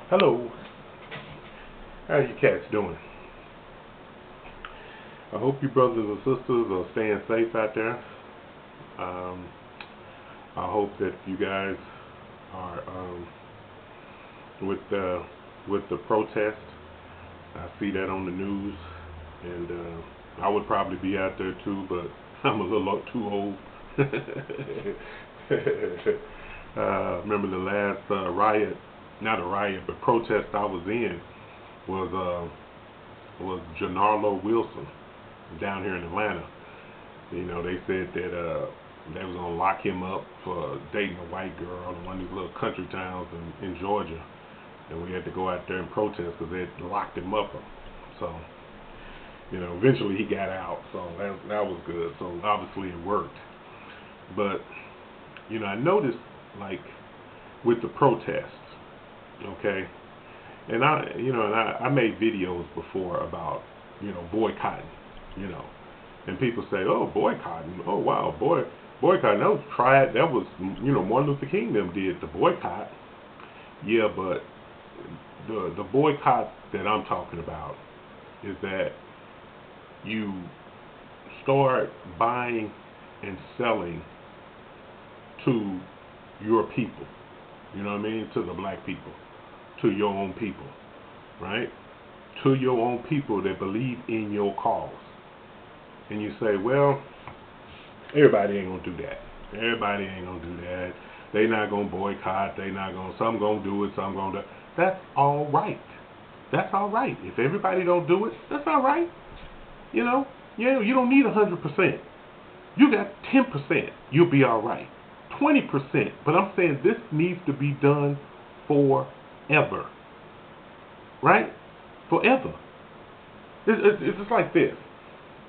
Hello, how you cats doing? I hope you brothers and sisters are staying safe out there. Um, I hope that you guys are with the protest. I see that on the news, and I would probably be out there too, but I'm a little too old. Remember the last riot, not a riot, but protest I was in was Janarlo Wilson down here in Atlanta. You know, they said that they was gonna lock him up for dating a white girl in one of these little country towns in Georgia, and we had to go out there and protest because they had locked him up. So, you know, eventually he got out, so that was good. So obviously it worked. But you know, I noticed like with the protests, okay, and I made videos before about boycotting, you know, and people say, oh, boycotting, oh wow, boycotting, that was tried, that was Martin Luther King them did the boycott, yeah, but the boycott that I'm talking about is that you start buying and selling to your people, you know what I mean, to the black people, to your own people, right? To your own people that believe in your cause. And you say, well, everybody ain't gonna do that. Everybody ain't gonna do that. They not gonna boycott. Some gonna do it. Some gonna do. That's all right. That's all right. If everybody don't do it, that's all right. You know, you don't need 100%. You got 10%. You'll be all right. 20%. But I'm saying this needs to be done forever. Right? Forever. It's just like this.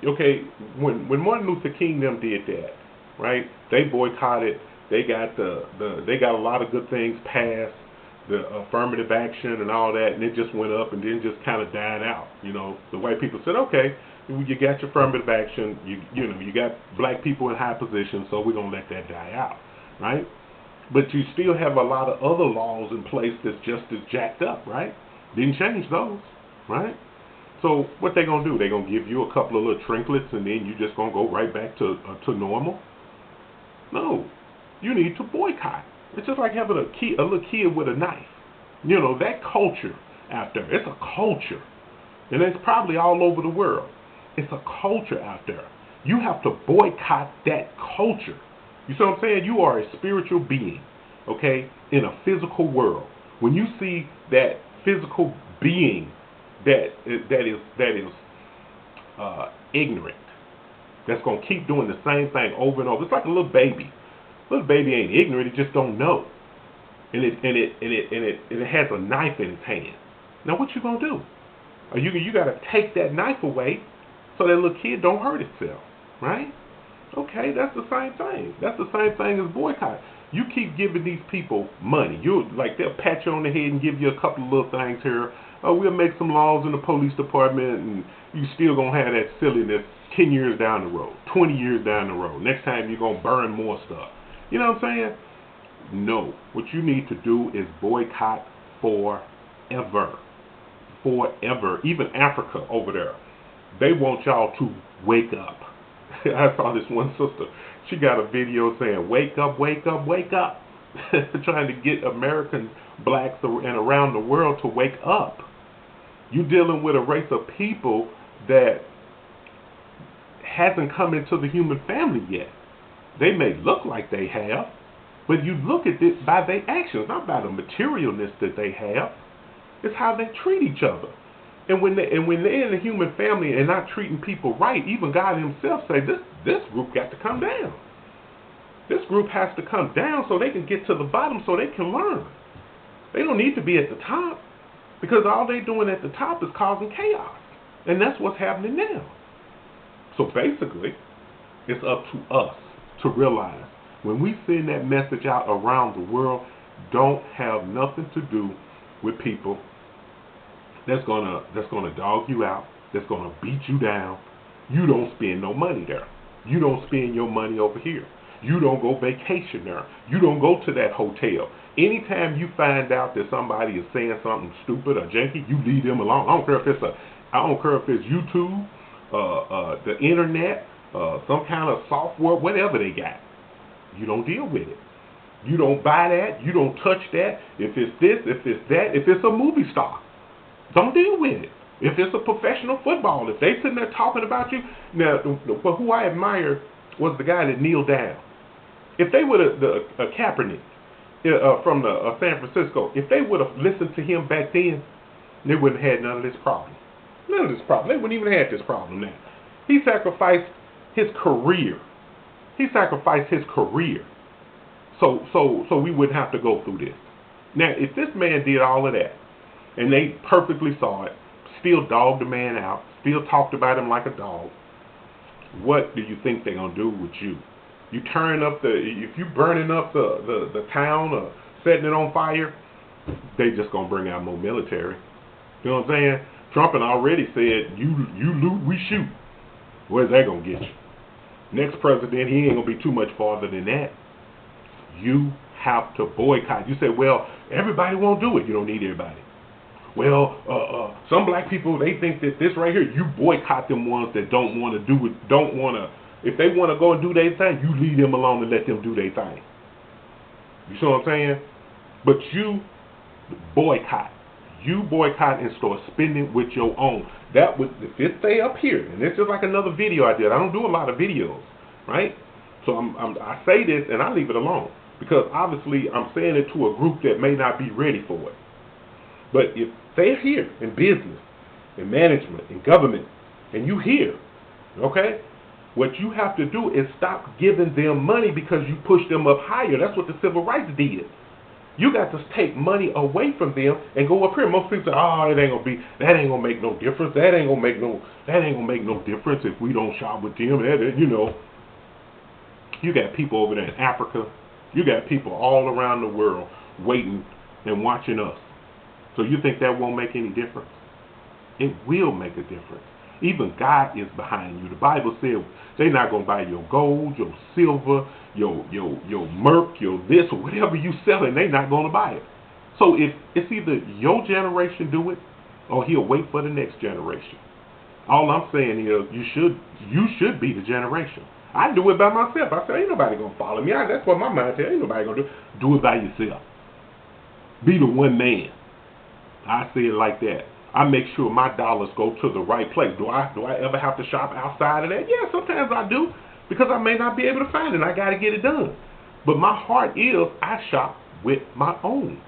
Okay, when Martin Luther King them did that, right? They boycotted. They got they got a lot of good things passed, the affirmative action and all that, and it just went up and then just kind of died out. You know, the white people said, okay, you got your affirmative action. You got black people in high positions, so we're gonna let that die out, right? But you still have a lot of other laws in place that's just as jacked up, right? Didn't change those, right? So what they gonna do? They gonna give you a couple of little trinkets and then you just gonna go right back to normal? No, you need to boycott. It's just like having a little kid with a knife. You know, that culture out there. It's a culture, and it's probably all over the world. It's a culture out there. You have to boycott that culture. You see what I'm saying? You are a spiritual being, okay, in a physical world. When you see that physical being that is ignorant, that's gonna keep doing the same thing over and over. It's like a little baby. Little baby ain't ignorant; it just don't know. And it has a knife in its hand. Now what you gonna do? You gotta take that knife away so that little kid don't hurt itself, right? Okay, that's the same thing. That's the same thing as boycott. You keep giving these people money. They'll pat you on the head and give you a couple of little things here. Oh, we'll make some laws in the police department, and you still gonna have that silliness 10 years down the road, 20 years down the road. Next time you're gonna burn more stuff. You know what I'm saying? No. What you need to do is boycott forever. Forever. Even Africa over there, they want y'all to wake up. I saw this one sister. She got a video saying, wake up, wake up, wake up. Trying to get American blacks and around the world to wake up. You're dealing with a race of people that hasn't come into the human family yet. They may look like they have, but you look at it by their actions, not by the materialness that they have. It's how they treat each other. And when they're in the human family and not treating people right, even God Himself say this group got to come down. This group has to come down so they can get to the bottom, so they can learn. They don't need to be at the top, because all they're doing at the top is causing chaos, and that's what's happening now. So basically, it's up to us to realize when we send that message out around the world, don't have nothing to do with people that's gonna dog you out, that's gonna beat you down. You don't spend no money there. You don't spend your money over here. You don't go vacation there. You don't go to that hotel. Anytime you find out that somebody is saying something stupid or janky, you leave them alone. I don't care if it's YouTube, the internet, some kind of software, whatever they got. You don't deal with it. You don't buy that. You don't touch that. If it's this, if it's that, if it's a movie star, don't deal with it. If it's a professional football, if they sitting there talking about you, now, who I admire was the guy that kneeled down. If they would have, Kaepernick from San Francisco, if they would have listened to him back then, they wouldn't have had none of this problem. None of this problem. They wouldn't even have this problem now. He sacrificed his career. He sacrificed his career. So we wouldn't have to go through this. Now, if this man did all of that, and they perfectly saw it, still dogged the man out, still talked about him like a dog, what do you think they're going to do with you? You turn up if you burning up the town or setting it on fire, they just going to bring out more military. You know what I'm saying? Trump already said, you loot, we shoot. Where's that going to get you? Next president, he ain't going to be too much farther than that. You have to boycott. You say, well, everybody won't do it. You don't need everybody. Well, some black people, they think that this right here, you boycott them ones that don't want to do it, if they want to go and do their thing, you leave them alone and let them do their thing. You see what I'm saying? But you boycott. You boycott and start spending with your own. That would, if it stay up here, and this is like another video I did. I don't do a lot of videos, right? So I say this and I leave it alone because obviously I'm saying it to a group that may not be ready for it. But if they're here in business, in management, in government, and you here, okay, what you have to do is stop giving them money because you push them up higher. That's what the civil rights did. You got to take money away from them and go up here. Most people say, "Oh, that ain't gonna make no difference. That ain't gonna make no difference if we don't shop with them." You know, you got people over there in Africa. You got people all around the world waiting and watching us. So you think that won't make any difference? It will make a difference. Even God is behind you. The Bible said they're not going to buy your gold, your silver, your Murd, your this, or whatever you selling, they're not going to buy it. So if it's either your generation do it, or he'll wait for the next generation. All I'm saying is you should be the generation. I do it by myself. I say, ain't nobody going to follow me. That's what my mind says. Ain't nobody going to do. Do it by yourself. Be the one man. I say it like that. I make sure my dollars go to the right place. Do I ever have to shop outside of that? Yeah, sometimes I do, because I may not be able to find it and I got to get it done. But my heart is I shop with my own.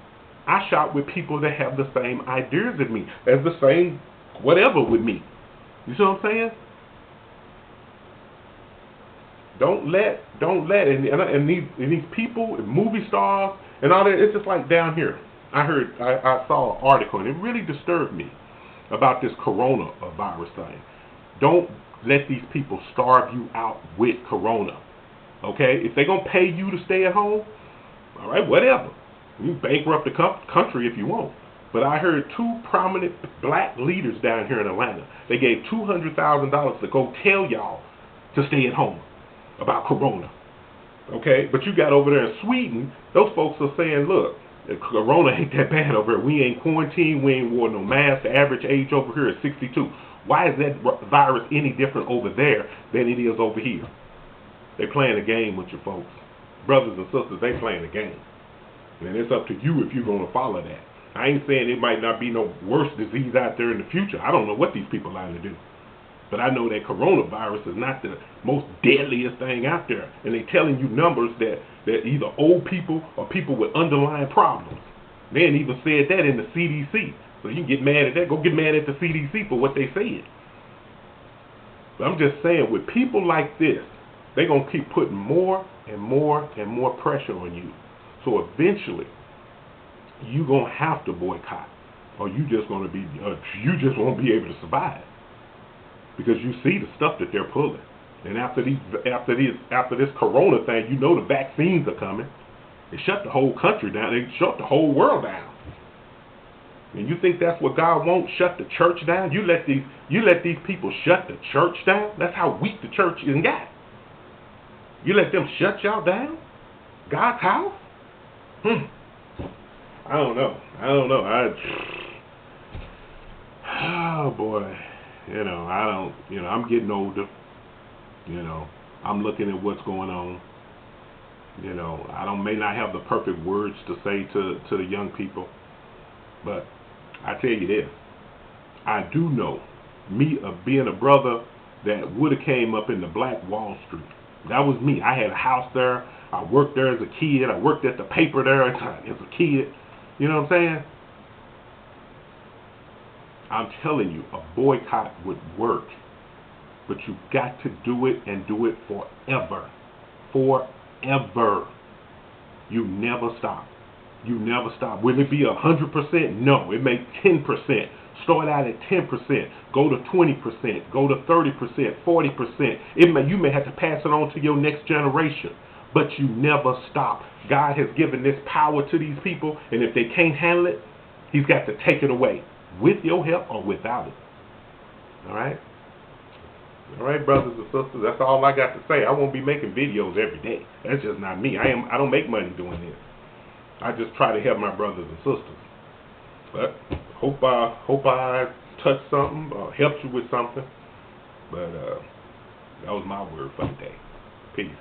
I shop with people that have the same ideas as me, as the same whatever with me. You see what I'm saying? Don't let and these people, and movie stars and all that, it's just like down here. I saw an article, and it really disturbed me about this coronavirus thing. Don't let these people starve you out with corona, okay? If they're going to pay you to stay at home, all right, whatever. You bankrupt the country if you want. But I heard two prominent black leaders down here in Atlanta. They gave $200,000 to go tell y'all to stay at home about corona, okay? But you got over there in Sweden, those folks are saying, look, corona ain't that bad over here. We ain't quarantined. We ain't wore no mask. The average age over here is 62. Why is that virus any different over there than it is over here? They playing a game with you folks. Brothers and sisters, they playing a game. And it's up to you if you're going to follow that. I ain't saying it might not be no worse disease out there in the future. I don't know what these people are to do. But I know that coronavirus is not the most deadliest thing out there. And they're telling you numbers that either old people or people with underlying problems. They ain't even said that in the CDC. So you can get mad at that. Go get mad at the CDC for what they said. But I'm just saying, with people like this, they're going to keep putting more and more and more pressure on you. So eventually, you're going to have to boycott. Or you just going to be, you just won't be able to survive. Because you see the stuff that they're pulling. And after this corona thing, you know the vaccines are coming. They shut the whole country down. They shut the whole world down. And you think that's what God won't? Shut the church down? You let these people shut the church down? That's how weak the church is got. You let them shut y'all down? God's house? I don't know. Oh boy. I'm getting older. I'm looking at what's going on. I may not have the perfect words to say to the young people, but I tell you this, I do know, me being a brother that would have came up in the Black Wall Street. That was me. I had a house there. I worked there as a kid. I worked at the paper there as a kid. You know what I'm saying? I'm telling you, a boycott would work. But you got to do it and do it forever. Forever. You never stop. You never stop. Will it be 100%? No. It may 10%. Start out at 10%. Go to 20%. Go to 30%. 40%. You may have to pass it on to your next generation. But you never stop. God has given this power to these people, and if they can't handle it, He's got to take it away. With your help or without it. Alright? Alright, brothers and sisters, that's all I got to say. I won't be making videos every day. That's just not me. I don't make money doing this. I just try to help my brothers and sisters. But hope I touched something or helped you with something. But that was my word for the day. Peace.